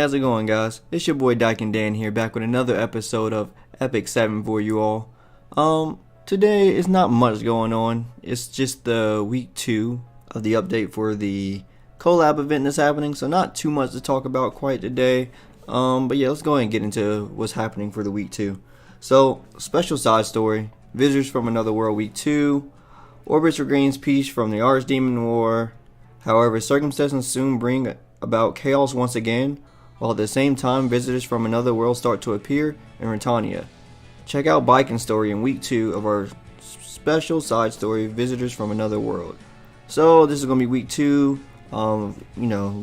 how's it going, guys? It's your boy Dyke and Dan here, back with another episode of Epic 7 for you all. Today is not much going on. It's just the week 2 of the update for the Collab event that's happening, so not too much to talk about quite today. But yeah, let's go ahead and get into what's happening for the week 2. So, special side story, Visitors from Another World week 2, Orbits regains peace from the Archdemon War. However, circumstances soon bring about chaos once again, while at the same time visitors from another world start to appear in Britannia. Check out Biking story in week 2 of our special side story, Visitors from Another World. So this is going to be week 2, going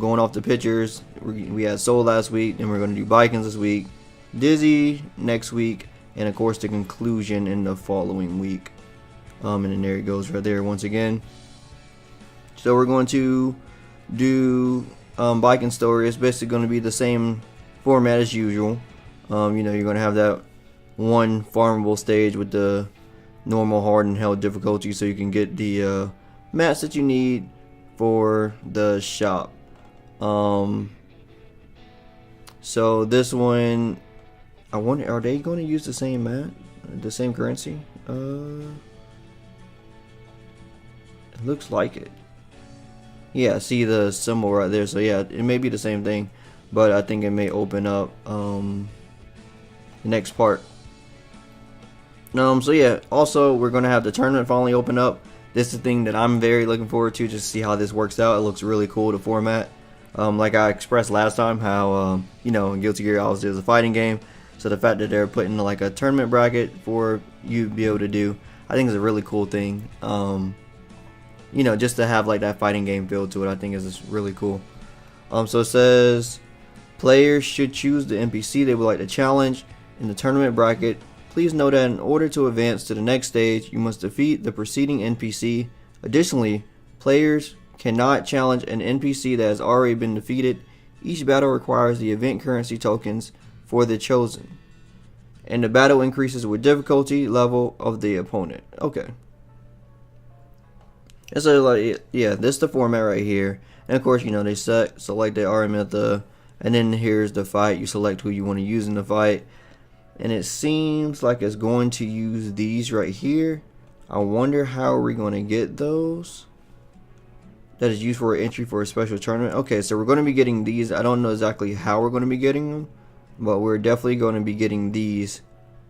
off the pictures. We had Soul last week, and we're going to do Bikings this week, Dizzy next week, and of course the conclusion in the following week. And then there it goes right there once again. So we're going to do Biking story. Is basically going to be the same format as usual. You're going to have that one farmable stage with the normal, hard, and hell difficulty, so you can get the mats that you need for the shop. So this one, I wonder, are they going to use the same mat, the same currency? It looks like it. Yeah, see the symbol right there. So yeah, it may be the same thing, but I think it may open up the next part. So yeah, also we're gonna have the tournament finally open up. This is the thing that I'm very looking forward to, just to see how this works out. It looks really cool, the format. Like I expressed last time, how in Guilty Gear obviously is a fighting game, so the fact that they're putting like a tournament bracket for you to be able to do, I think is a really cool thing. Just to have like that fighting game feel to it, I think is really cool. So it says players should choose the NPC they would like to challenge in the tournament bracket. Please note that in order to advance to the next stage, you must defeat the preceding NPC. Additionally, players cannot challenge an NPC that has already been defeated. Each battle requires the event currency tokens for the chosen, and the battle increases with difficulty level of the opponent. Okay. And so, this is the format right here. And of course, they select the RM and then here's the fight. You select who you want to use in the fight. And it seems like it's going to use these right here. I wonder how we're going to get those. That is used for entry for a special tournament. Okay, so we're going to be getting these. I don't know exactly how we're going to be getting them, but we're definitely going to be getting these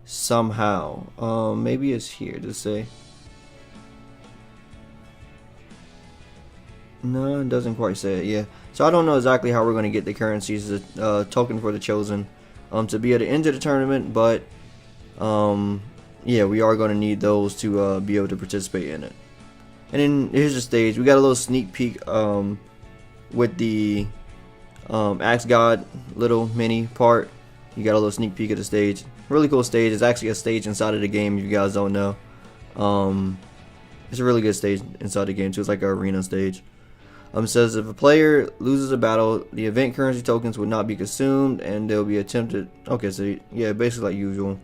somehow. Maybe it's here to say. No, it doesn't quite say it. Yeah, so I don't know exactly how we're going to get the currencies, the token for the chosen, to be able to enter the tournament. But we are going to need those to be able to participate in it. And then here's the stage. We got a little sneak peek with the Axe God little mini part. You got a little sneak peek of the stage. Really cool stage. It's actually a stage inside of the game, if you guys don't know. It's a really good stage inside the game too. It's like an arena stage. It says if a player loses a battle, the event currency tokens would not be consumed, and they'll be attempted. Okay, so yeah, basically like usual.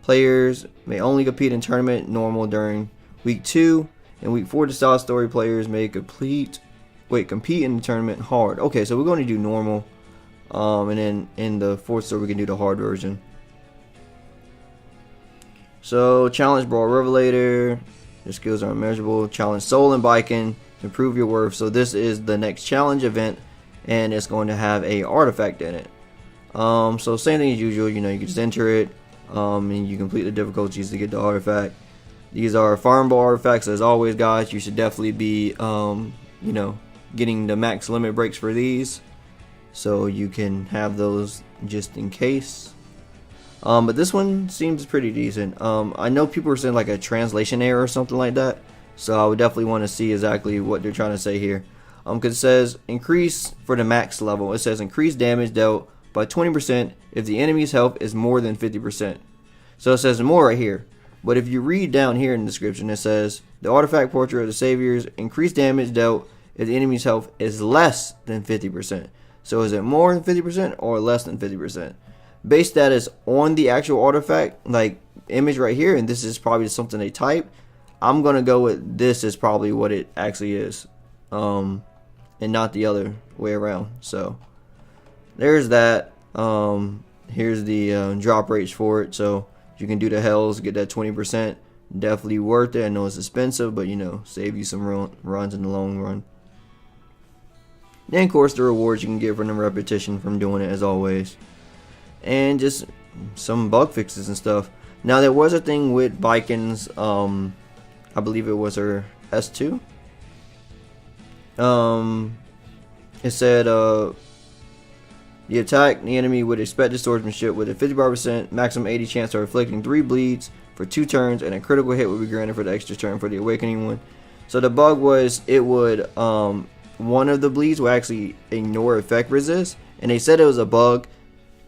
Players may only compete in tournament normal during week 2. In week 4, the side story players may compete in the tournament hard. Okay, so we're going to do normal, and then in the 4th story we can do the hard version. So challenge Brawl Revelator. Your skills are unmeasurable. Challenge Soul and Biking to prove your worth. So this is the next challenge event, and it's going to have a artifact in it. So same thing as usual. You can just enter it, and you complete the difficulties to get the artifact. These are farmable artifacts, as always, guys. You should definitely be getting the max limit breaks for these, so you can have those just in case. But this one seems pretty decent. I know people are saying like a translation error or something like that, so I would definitely want to see exactly what they're trying to say here. Because it says increase for the max level. It says increase damage dealt by 20% if the enemy's health is more than 50%. So it says more right here. But if you read down here in the description, it says the artifact portrait of the saviors increase damage dealt if the enemy's health is less than 50%. So is it more than 50% or less than 50%? Base status on the actual artifact, like image right here, and this is probably something they type. I'm gonna go with this is probably what it actually is, and not the other way around. So there's that. Here's the drop rates for it. So you can do the hells, get that 20%. Definitely worth it. I know it's expensive, but you know, save you some runs in the long run. Then of course the rewards you can get from the repetition from doing it as always. And just some bug fixes and stuff. Now there was a thing with Vikings, I believe it was her S2. It said the attack the enemy with expected swordsmanship with a 55% maximum 80 chance of inflicting 3 bleeds for 2 turns, and a critical hit would be granted for the extra turn for the awakening one. So the bug was it would one of the bleeds would actually ignore effect resist, and they said it was a bug,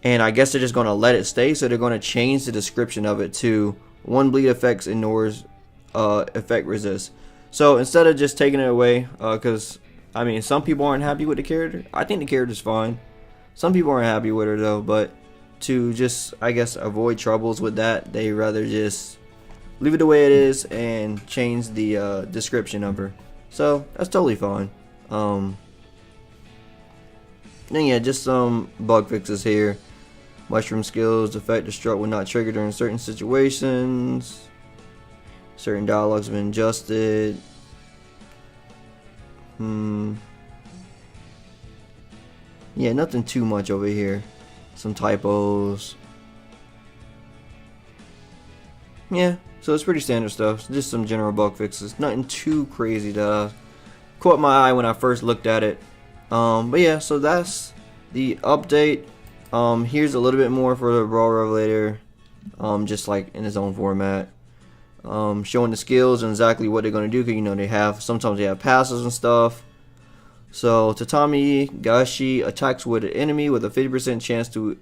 and I guess they're just gonna let it stay. So they're gonna change the description of it to one bleed effects ignores effect resist. So instead of just taking it away, because I mean some people aren't happy with the character. I think the character's fine. Some people aren't happy with her though, but to just, I guess, avoid troubles with that, they rather just leave it the way it is and change the description of her. So that's totally fine. Then yeah, just some bug fixes here. Mushroom skills, effect destruct will not trigger during certain situations. Certain dialogues have been adjusted. Yeah, nothing too much over here. Some typos. Yeah, so it's pretty standard stuff. Just some general bug fixes. Nothing too crazy that caught my eye when I first looked at it. But yeah, so that's the update. Here's a little bit more for the Brawl Revelator. Just like in his own format. Showing the skills and exactly what they're gonna do, because you know sometimes they have passes and stuff. So Tatami Gashi attacks with an enemy with a 50% chance to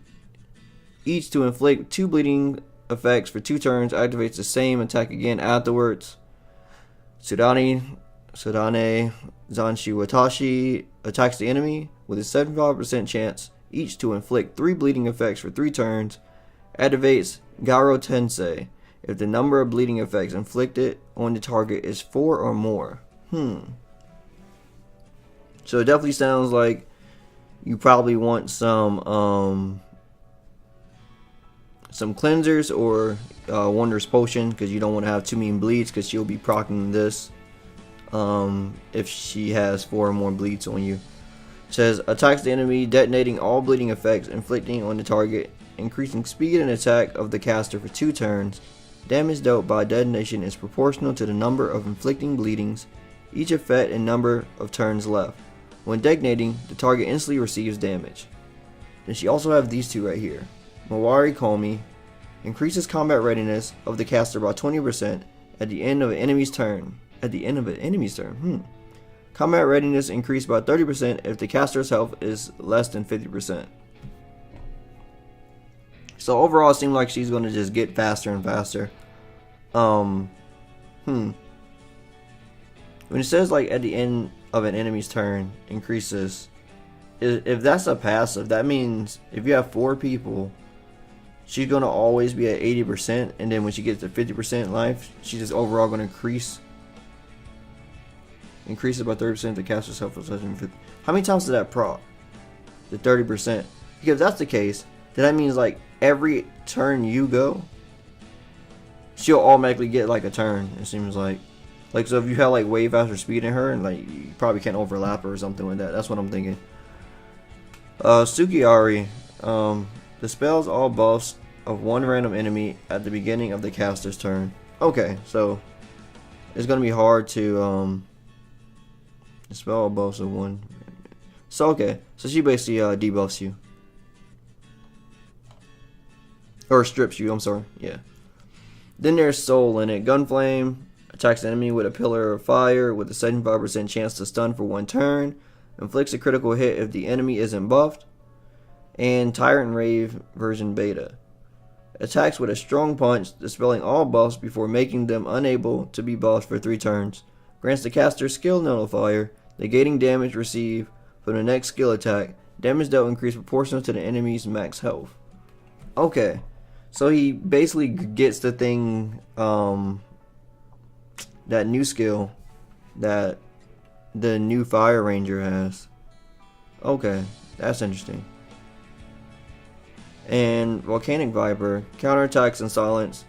inflict 2 bleeding effects for 2 turns. Activates the same attack again afterwards. Sudane Zanshi Watashi attacks the enemy with a 75% chance each to inflict 3 bleeding effects for 3 turns. Activates Garo Tensei if the number of bleeding effects inflicted on the target is 4 or more. So it definitely sounds like you probably want some cleansers or Wondrous Potion, because you don't want to have too many bleeds, because she'll be proccing this if she has 4 or more bleeds on you. It says attacks the enemy, detonating all bleeding effects inflicting on the target, increasing speed and attack of the caster for 2 turns. Damage dealt by detonation is proportional to the number of inflicting bleedings, each effect and number of turns left. When detonating, the target instantly receives damage. Then she also have these 2 right here. Mawari Komi increases combat readiness of the caster by 20% at the end of an enemy's turn. Combat readiness increased by 30% if the caster's health is less than 50%. So overall, it seems like she's going to just get faster and faster. When it says like at the end of an enemy's turn increases, if that's a passive, that means if you have 4 people, she's going to always be at 80%, and then when she gets to 50% life, she's just overall going to increase it by 30%. The caster's health is less than 50. How many times did that proc? The 30%. Because if that's the case, then that means like every turn you go, she'll automatically get like a turn. It seems like so if you have like way faster speed in her, and like you probably can't overlap her or something like that. That's what I'm thinking. Sukiari dispels all buffs of one random enemy at the beginning of the caster's turn. Okay, so it's gonna be hard to dispel all buffs of one. So okay, so she basically debuffs you. Or strips you, I'm sorry, yeah. Then there's Soul in it. Gunflame attacks the enemy with a pillar of fire with a 75% chance to stun for 1 turn. Inflicts a critical hit if the enemy isn't buffed. And Tyrant Rave version beta. Attacks with a strong punch, dispelling all buffs before making them unable to be buffed for 3 turns. Grants the caster skill nullifier, negating damage received from the next skill attack. Damage dealt increased proportional to the enemy's max health. Okay. So he basically gets the thing, that new skill that the new Fire Ranger has. Okay, that's interesting. And Volcanic Viper counterattacks and silence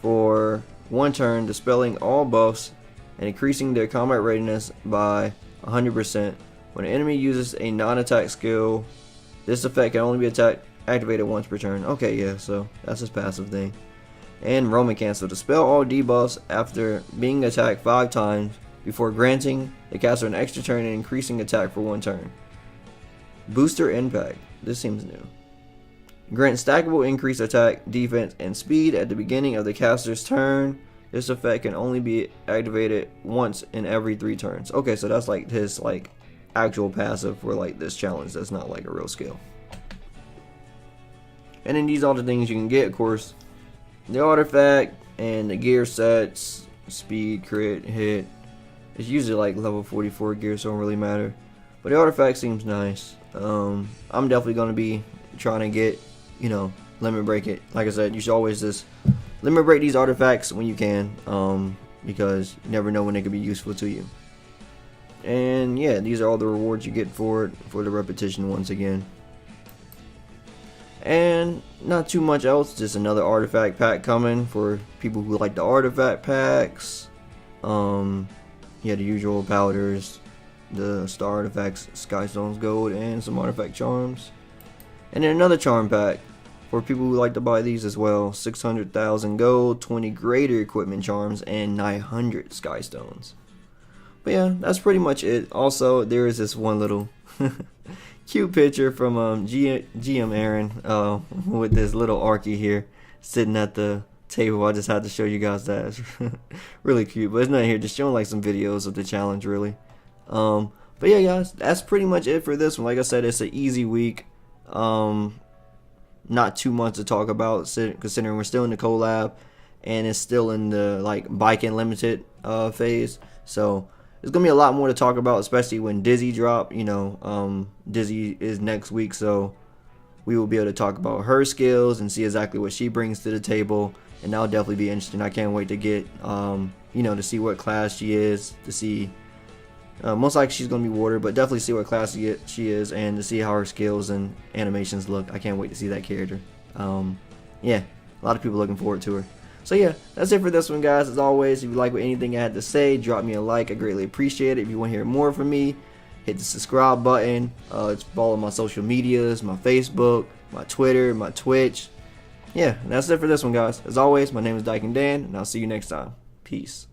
for 1 turn, dispelling all buffs and increasing their combat readiness by 100%. When an enemy uses a non-attack skill, this effect can only be activated once per turn. Okay, yeah, so that's his passive thing. And Roman Cancel. Dispel all debuffs after being attacked 5 times before granting the caster an extra turn and increasing attack for 1 turn. Booster Impact. This seems new. Grant stackable increased attack, defense, and speed at the beginning of the caster's turn. This effect can only be activated once in every 3 turns. Okay, so that's like his actual passive for this challenge. That's not like a real skill. And then these are all the things you can get, of course. The artifact and the gear sets, speed, crit, hit. It's usually like level 44 gear, so it don't really matter. But the artifact seems nice. I'm definitely gonna be trying to get, limit break it. Like I said, you should always just limit break these artifacts when you can, because you never know when they could be useful to you. And yeah, these are all the rewards you get for it, for the repetition once again. And not too much else, just another artifact pack coming for people who like the artifact packs. Yeah, the usual powders, the star artifacts, Skystones Gold, and some artifact charms. And then another charm pack for people who like to buy these as well. 600,000 gold, 20 greater equipment charms, and 900 Skystones. But yeah, that's pretty much it. Also, there is this one little cute picture from GM Aaron with this little Arky here sitting at the table. I just had to show you guys that. It's really cute, but it's not here, just showing some videos of the challenge really. But yeah guys, that's pretty much it for this one. Like I said, it's an easy week. Not too much to talk about considering we're still in the collab and it's still in the bike and limited phase. So there's gonna be a lot more to talk about, especially when Dizzy drop. Dizzy is next week, so we will be able to talk about her skills and see exactly what she brings to the table, and that'll definitely be interesting. I can't wait to get to see what class she is, to see most likely she's gonna be water, but definitely see what class she is, and to see how her skills and animations look. I can't wait to see that character. Yeah, a lot of people looking forward to her. So yeah, that's it for this one, guys. As always, if you like anything I had to say, drop me a like. I greatly appreciate it. If you want to hear more from me, hit the subscribe button. Follow my social medias, my Facebook, my Twitter, my Twitch. Yeah, that's it for this one, guys. As always, my name is Dyke and Dan, and I'll see you next time. Peace.